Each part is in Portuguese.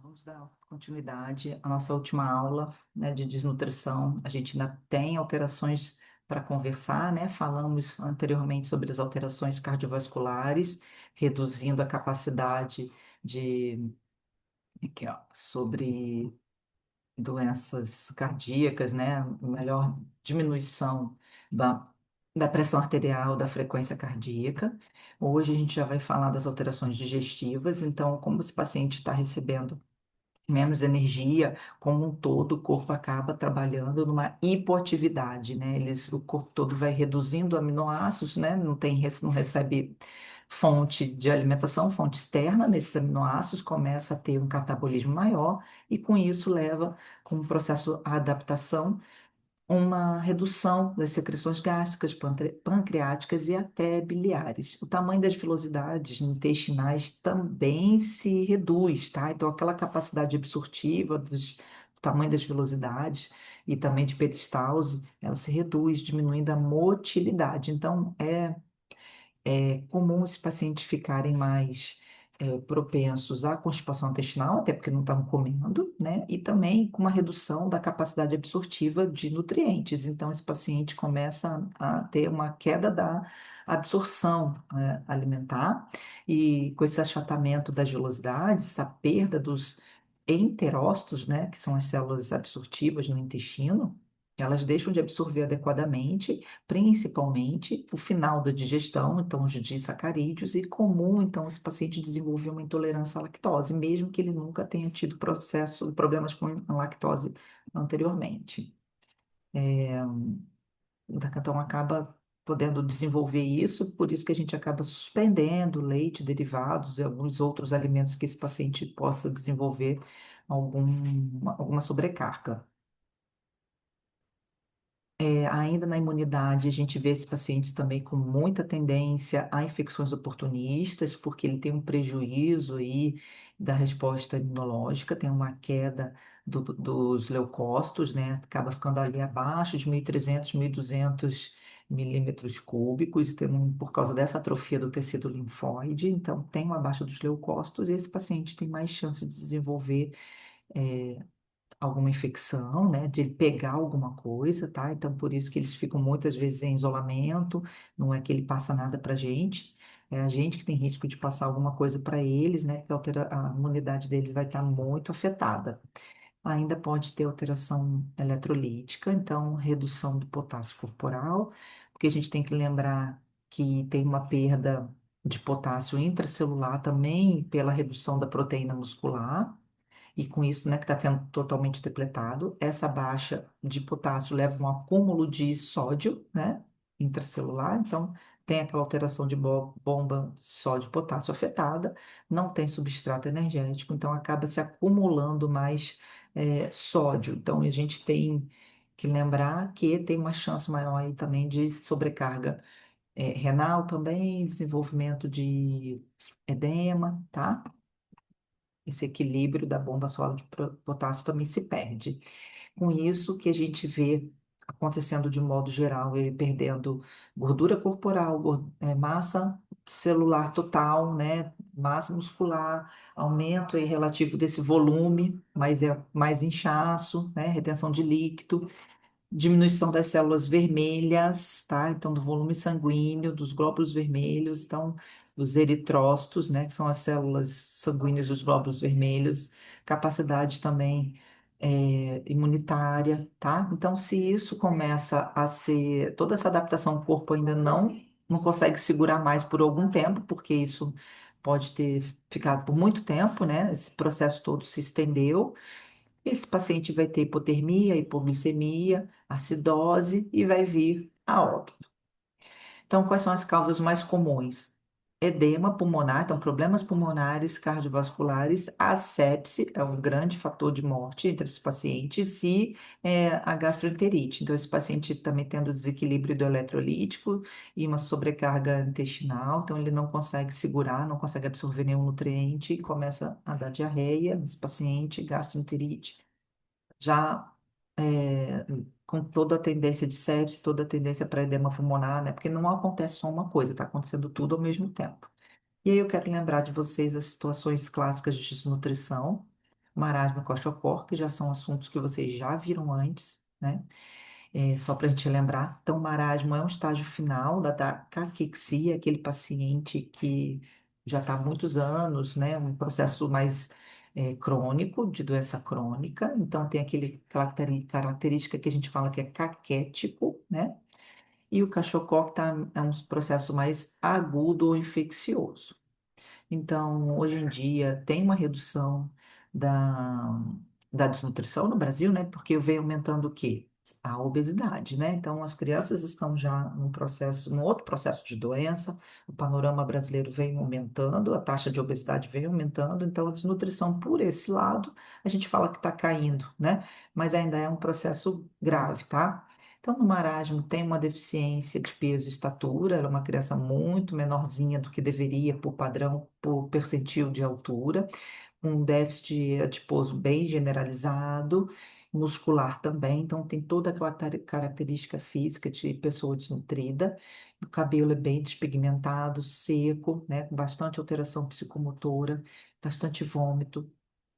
Vamos dar continuidade à nossa última aula, né, de desnutrição. A gente ainda tem alterações para conversar, né? Falamos anteriormente sobre as alterações cardiovasculares, reduzindo a capacidade de, aqui, ó, sobre doenças cardíacas, né? Melhor diminuição da, da pressão arterial, da frequência cardíaca. Hoje a gente já vai falar das alterações digestivas. Então, como esse paciente está recebendo menos energia, como um todo, o corpo acaba trabalhando numa hipoatividade, né? O corpo todo vai reduzindo aminoácidos, né? Não recebe fonte de alimentação, fonte externa nesses aminoácidos, começa a ter um catabolismo maior e com isso leva, com o processo a adaptação, uma redução das secreções gástricas, pancreáticas e até biliares. O tamanho das vilosidades intestinais também se reduz, tá? Então, aquela capacidade absortiva do tamanho das vilosidades e também de peristalse, ela se reduz, diminuindo a motilidade. Então, é comum os pacientes ficarem mais propensos à constipação intestinal, até porque não estão comendo, né? E também com uma redução da capacidade absortiva de nutrientes. Então, esse paciente começa a ter uma queda da absorção alimentar, e com esse achatamento das velocidades, essa perda dos enterócitos, né? Que são as células absortivas no intestino. Elas deixam de absorver adequadamente, principalmente o final da digestão, então os disacarídeos, e comum, então, esse paciente desenvolver uma intolerância à lactose, mesmo que ele nunca tenha tido problemas com a lactose anteriormente. Então, acaba podendo desenvolver isso, por isso que a gente acaba suspendendo leite, derivados e alguns outros alimentos que esse paciente possa desenvolver alguma sobrecarga. Ainda na imunidade, a gente vê esses pacientes também com muita tendência a infecções oportunistas, porque ele tem um prejuízo aí da resposta imunológica, tem uma queda dos leucócitos, né? Acaba ficando ali abaixo de 1.300, 1.200 milímetros cúbicos, por causa dessa atrofia do tecido linfóide, então tem uma baixa dos leucócitos, e esse paciente tem mais chance de desenvolver alguma infecção, né, de ele pegar alguma coisa, tá? Então, por isso que eles ficam muitas vezes em isolamento, não é que ele passa nada para a gente, é a gente que tem risco de passar alguma coisa para eles, né, porque a imunidade deles vai estar muito afetada. Ainda pode ter alteração eletrolítica, então redução do potássio corporal, porque a gente tem que lembrar que tem uma perda de potássio intracelular também pela redução da proteína muscular, e com isso, né, que está sendo totalmente depletado, essa baixa de potássio leva a um acúmulo de sódio, né, intracelular, então tem aquela alteração de bomba sódio-potássio afetada, não tem substrato energético, então acaba se acumulando mais sódio. Então a gente tem que lembrar que tem uma chance maior aí também de sobrecarga renal também, desenvolvimento de edema, tá? Esse equilíbrio da bomba sólido de potássio também se perde. Com isso que a gente vê acontecendo de modo geral, ele perdendo gordura corporal, massa celular total, né? Massa muscular, aumento aí relativo desse volume, mas é mais inchaço, né? Retenção de líquido, diminuição das células vermelhas, tá? Então, do volume sanguíneo, dos glóbulos vermelhos, então, dos eritrócitos, né? Que são as células sanguíneas dos glóbulos vermelhos, capacidade também imunitária, tá? Então, se isso começa a ser, toda essa adaptação, o corpo ainda não consegue segurar mais por algum tempo, porque isso pode ter ficado por muito tempo, né? Esse processo todo se estendeu. Esse paciente vai ter hipotermia, hipoglicemia, acidose e vai vir a óbito. Então, quais são as causas mais comuns? Edema pulmonar, então problemas pulmonares, cardiovasculares, a sepse é um grande fator de morte entre esses pacientes e a gastroenterite. Então, esse paciente também tendo desequilíbrio do eletrolítico e uma sobrecarga intestinal, então ele não consegue segurar, não consegue absorver nenhum nutriente e começa a dar diarreia nesse paciente, gastroenterite já com toda a tendência de sepse, toda a tendência para edema pulmonar, né? Porque não acontece só uma coisa, está acontecendo tudo ao mesmo tempo. E aí eu quero lembrar de vocês as situações clássicas de desnutrição, marasmo e kwashiorkor, que já são assuntos que vocês já viram antes, né? Só para a gente lembrar, então, marasmo é um estágio final da caquexia, aquele paciente que já está há muitos anos, né? Um processo mais crônico, de doença crônica. Então, tem aquela característica que a gente fala que é caquético, né? E o cachocol é um processo mais agudo ou infeccioso. Então, hoje em dia, tem uma redução da, da desnutrição no Brasil, né? Porque vem aumentando o quê? A obesidade, né? Então, as crianças estão já num outro processo de doença, o panorama brasileiro vem aumentando, a taxa de obesidade vem aumentando, então a desnutrição por esse lado, a gente fala que está caindo, né? Mas ainda é um processo grave, tá? Então, no marasmo tem uma deficiência de peso e estatura, ela é uma criança muito menorzinha do que deveria por padrão, por percentil de altura, um déficit adiposo bem generalizado, muscular também, então tem toda aquela característica física de pessoa desnutrida. O cabelo é bem despigmentado, seco, né, com bastante alteração psicomotora, bastante vômito,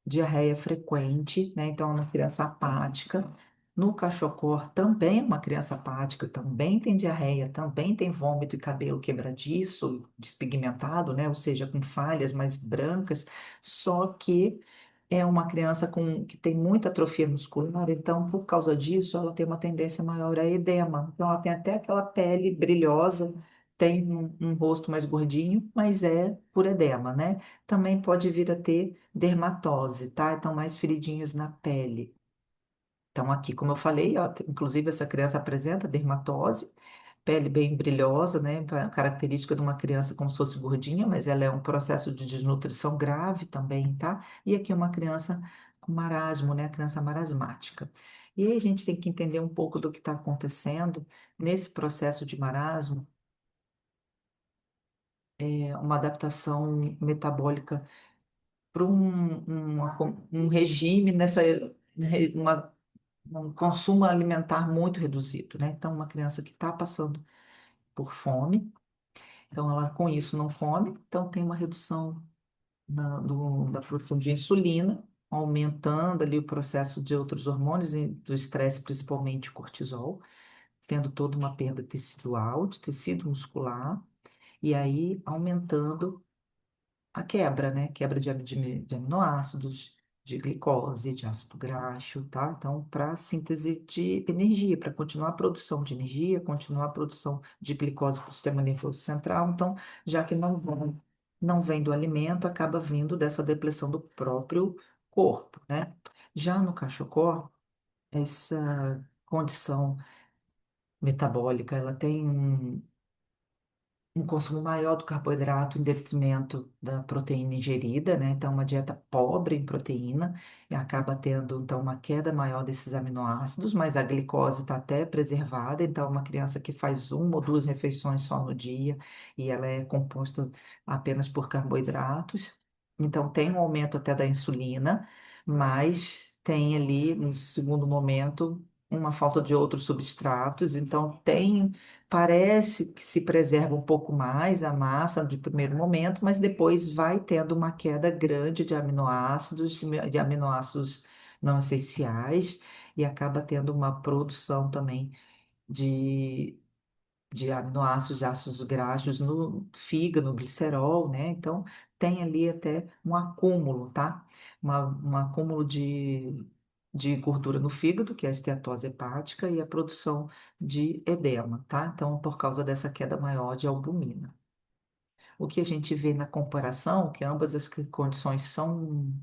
diarreia frequente, né? Então, é uma criança apática. No cachocor também é uma criança apática, também tem diarreia, também tem vômito e cabelo quebradiço, despigmentado, né? Ou seja, com falhas mais brancas, só que é uma criança que tem muita atrofia muscular, então, por causa disso, ela tem uma tendência maior a edema. Então, ela tem até aquela pele brilhosa, tem um rosto mais gordinho, mas é por edema, né? Também pode vir a ter dermatose, tá? Então, mais feridinhas na pele. Então, aqui, como eu falei, ó, inclusive essa criança apresenta dermatose, pele bem brilhosa, né? Característica de uma criança como se fosse gordinha, mas ela é um processo de desnutrição grave também, tá? E aqui uma criança com marasmo, né? Criança marasmática. E aí a gente tem que entender um pouco do que está acontecendo nesse processo de marasmo, uma adaptação metabólica para um regime um consumo alimentar muito reduzido, né? Então, uma criança que está passando por fome, então ela com isso não come, então tem uma redução da produção de insulina, aumentando ali o processo de outros hormônios, e do estresse, principalmente o cortisol, tendo toda uma perda tecidual, de tecido muscular, e aí aumentando a quebra, né? Quebra de aminoácidos, de glicose, de ácido graxo, tá? Então, para síntese de energia, para continuar a produção de energia, continuar a produção de glicose para o sistema nervoso central. Então, já que não vem do alimento, acaba vindo dessa depressão do próprio corpo, né? Já no cachocó, essa condição metabólica, ela tem um consumo maior do carboidrato em detrimento da proteína ingerida, né? Então, uma dieta pobre em proteína e acaba tendo, então, uma queda maior desses aminoácidos, mas a glicose está até preservada. Então, uma criança que faz uma ou duas refeições só no dia e ela é composta apenas por carboidratos. Então, tem um aumento até da insulina, mas tem ali, no segundo momento, uma falta de outros substratos. Então, parece que se preserva um pouco mais a massa de primeiro momento, mas depois vai tendo uma queda grande de aminoácidos, de aminoácidos não essenciais, e acaba tendo uma produção também de, de aminoácidos, ácidos graxos no fígado, no glicerol, né? Então, tem ali até um acúmulo, tá? Um acúmulo de gordura no fígado, que é a esteatose hepática, e a produção de edema, tá? Então, por causa dessa queda maior de albumina. O que a gente vê na comparação, que ambas as condições são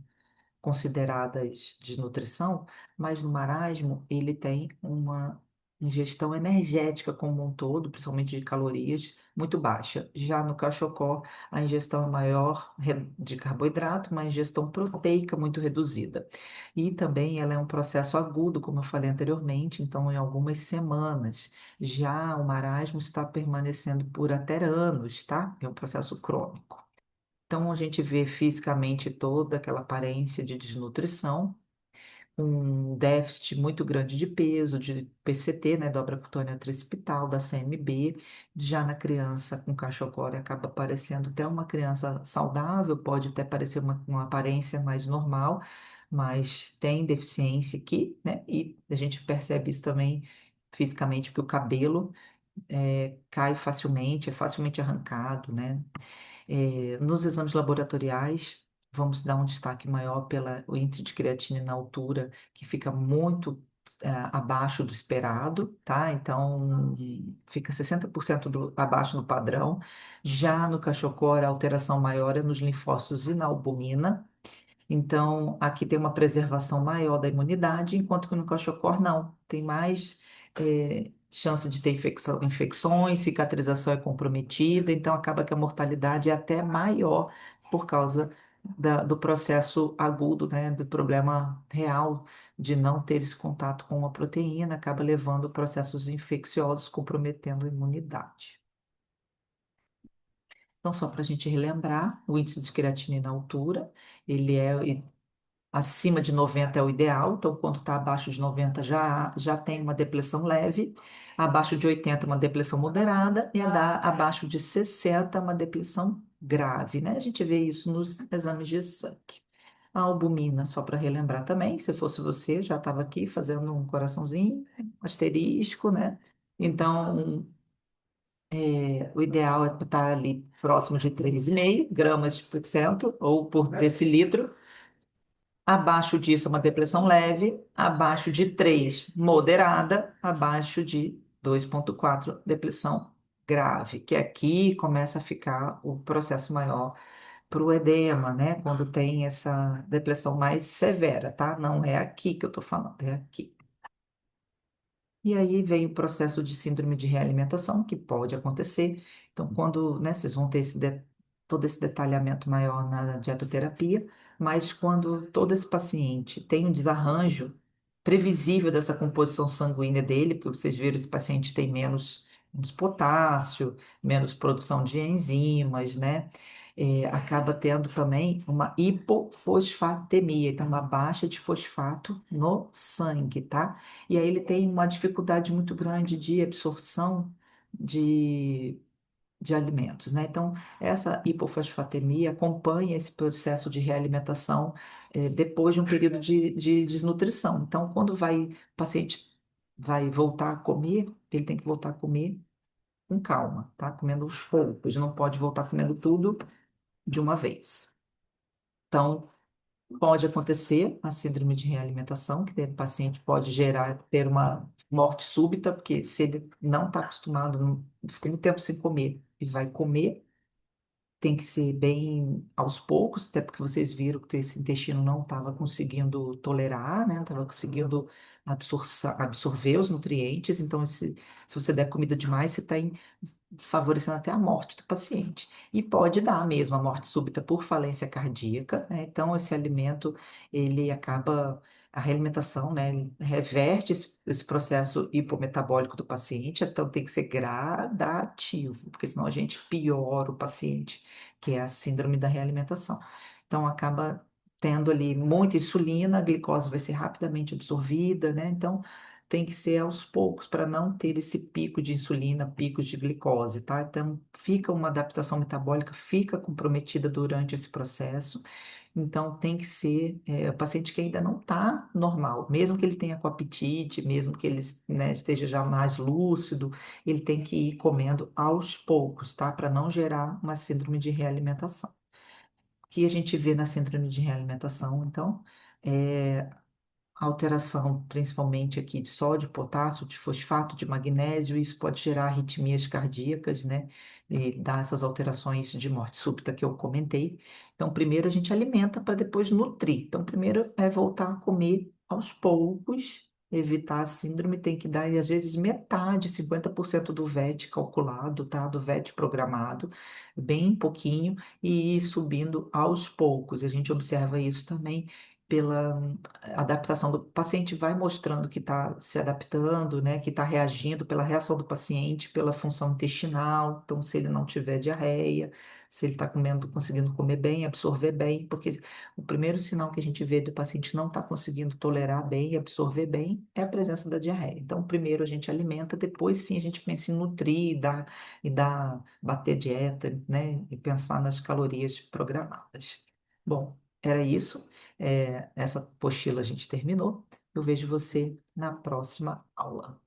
consideradas desnutrição, mas no marasmo ele tem uma ingestão energética como um todo, principalmente de calorias, muito baixa. Já no cachocó, a ingestão é maior de carboidrato, mas ingestão proteica muito reduzida. E também ela é um processo agudo, como eu falei anteriormente, então em algumas semanas. Já o marasmo está permanecendo por até anos, tá? É um processo crônico. Então, a gente vê fisicamente toda aquela aparência de desnutrição, um déficit muito grande de peso, de PCT, né, dobra cutânea tricipital, da CMB. Já na criança com cachocória acaba parecendo até uma criança saudável, pode até parecer uma aparência mais normal, mas tem deficiência aqui, né? E a gente percebe isso também fisicamente, porque o cabelo cai facilmente, é facilmente arrancado, né? Nos exames laboratoriais, vamos dar um destaque maior pelo índice de creatina na altura, que fica muito abaixo do esperado, tá? Então, fica 60% abaixo do padrão. Já no cachocor, a alteração maior é nos linfócitos e na albumina. Então, aqui tem uma preservação maior da imunidade, enquanto que no cachocor não. Tem mais chance de ter infecções, cicatrização é comprometida, então acaba que a mortalidade é até maior por causa do processo agudo, né, do problema real de não ter esse contato com a proteína, acaba levando a processos infecciosos, comprometendo a imunidade. Então, só para a gente relembrar, o índice de creatinina na altura, ele é acima de 90 é o ideal, então quando está abaixo de 90 já tem uma depressão leve, abaixo de 80 uma depressão moderada e abaixo de 60 uma depressão grave, né? A gente vê isso nos exames de sangue. A albumina, só para relembrar também, se fosse você, já estava aqui fazendo um coraçãozinho, um asterisco, né? Então, o ideal é estar ali próximo de 3,5 gramas por cento ou por decilitro. Abaixo disso, uma depressão leve. Abaixo de 3 moderada. Abaixo de 2,4 depressão grave. Que aqui começa a ficar o processo maior para o edema, né? Quando tem essa depressão mais severa, tá? Não é aqui que eu tô falando, é aqui. E aí vem o processo de síndrome de realimentação, que pode acontecer. Então, quando, né, vocês vão ter todo esse detalhamento maior na dietoterapia, mas quando todo esse paciente tem um desarranjo previsível dessa composição sanguínea dele, porque vocês viram, esse paciente tem menos potássio, menos produção de enzimas, né? Acaba tendo também uma hipofosfatemia, então uma baixa de fosfato no sangue, tá? E aí ele tem uma dificuldade muito grande de absorção de, de alimentos, né? Então, essa hipofosfatemia acompanha esse processo de realimentação depois de um período de desnutrição. Então, quando o paciente vai voltar a comer, ele tem que voltar a comer com calma, tá? Comendo aos poucos, não pode voltar comendo tudo de uma vez. Então, pode acontecer a síndrome de realimentação, que o paciente pode ter uma morte súbita, porque se ele não está acostumado, não, fica muito tempo sem comer e vai comer, tem que ser bem aos poucos, até porque vocês viram que esse intestino não estava conseguindo tolerar, né? Não estava conseguindo absorver os nutrientes. Então, se você der comida demais, você está favorecendo até a morte do paciente. E pode dar mesmo a morte súbita por falência cardíaca, né? Então, esse alimento, ele acaba, a realimentação, né? Ele reverte esse processo hipometabólico do paciente, então tem que ser gradativo, porque senão a gente piora o paciente, que é a síndrome da realimentação. Então, acaba tendo ali muita insulina, a glicose vai ser rapidamente absorvida, né? Então, tem que ser aos poucos para não ter esse pico de insulina, picos de glicose, tá? Então, fica uma adaptação metabólica, fica comprometida durante esse processo. Então, tem que ser o paciente que ainda não está normal, mesmo que ele tenha com apetite, mesmo que ele, né, esteja já mais lúcido, ele tem que ir comendo aos poucos, tá? Para não gerar uma síndrome de realimentação. O que a gente vê na síndrome de realimentação, então, é alteração, principalmente aqui de sódio, potássio, de fosfato, de magnésio, isso pode gerar arritmias cardíacas, né? E dar essas alterações de morte súbita que eu comentei. Então, primeiro a gente alimenta para depois nutrir. Então, primeiro é voltar a comer aos poucos, evitar a síndrome, tem que dar, às vezes, metade, 50% do VET calculado, tá? Do VET programado, bem pouquinho, e ir subindo aos poucos. A gente observa isso também pela adaptação do paciente, vai mostrando que está se adaptando, né, que está reagindo pela reação do paciente, pela função intestinal. Então, se ele não tiver diarreia, se ele está comendo, conseguindo comer bem, absorver bem, porque o primeiro sinal que a gente vê do paciente não estar conseguindo tolerar bem e absorver bem é a presença da diarreia. Então, primeiro a gente alimenta, depois sim a gente pensa em nutrir e dar, bater dieta, né, e pensar nas calorias programadas. Bom, era isso. Essa apostila a gente terminou. Eu vejo você na próxima aula.